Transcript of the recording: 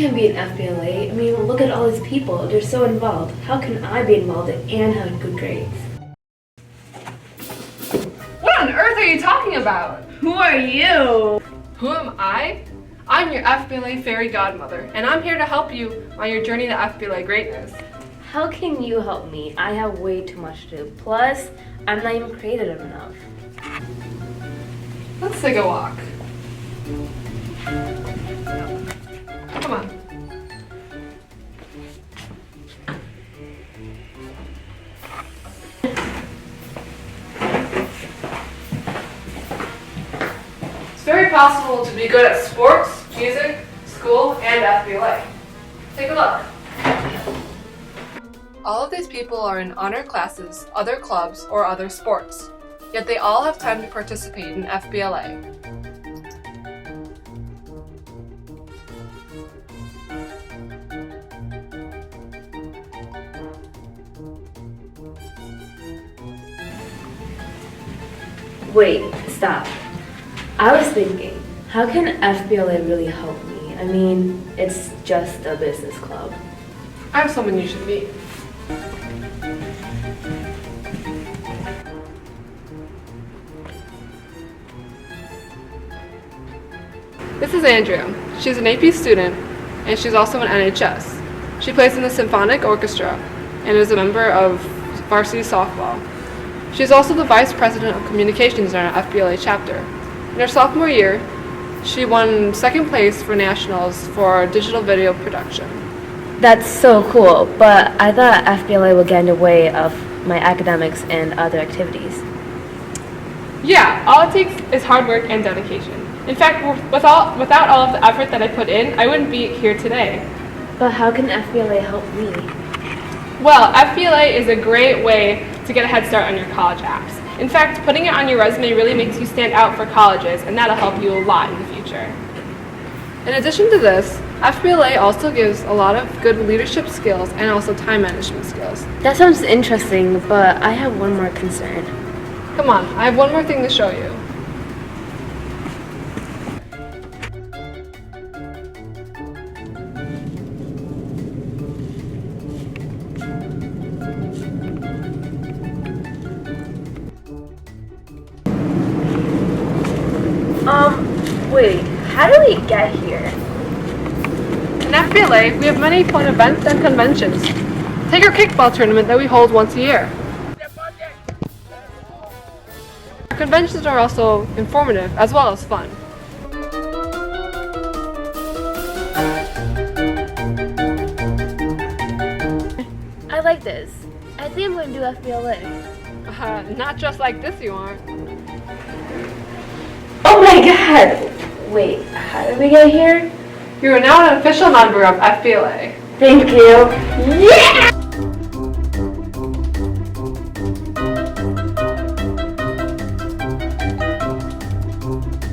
can't be an FBLA. I mean, look at all these people. They're so involved. How can I be involved and have good grades? What on earth are you talking about? Who are you? Who am I? I'm your FBLA fairy godmother, and I'm here to help you on your journey to FBLA greatness. How can you help me? I have way too much to do. Plus, I'm not even creative enough. Let's take a walk. Come on. It's very possible to be good at sports, music, school, and FBLA. Take a look. All of these people are in honor classes, other clubs, or other sports, yet they all have time to participate in FBLA. Wait, stop. I was thinking, how can FBLA really help me? I mean, it's just a business club. I have someone you should meet. This is Andrea. She's an AP student, and she's also an NHS. She plays in the symphonic orchestra and is a member of varsity softball. She's also the vice president of communications in our FBLA chapter. In her sophomore year, she won second place for nationals for digital video production. That's so cool, but I thought FBLA would get in the way of my academics and other activities. Yeah, all it takes is hard work and dedication. In fact, without all of the effort that I put in, I wouldn't be here today. But how can FBLA help me? Well, FBLA is a great way to get a head start on your college apps. In fact, putting it on your resume really makes you stand out for colleges, and that'll help you a lot in the future. In addition to this, FBLA also gives a lot of good leadership skills and also time management skills. That sounds interesting, but I have one more concern. Come on, I have one more thing to show you. Wait, how do we get here? In FBLA, we have many fun events and conventions. Take our kickball tournament that we hold once a year. Our conventions are also informative as well as fun. I like this. I think I'm going to do FBLA. Not just like this you aren't. Oh my god! Wait, how did we get here? You are now an official member of FBLA. Thank you. Yeah!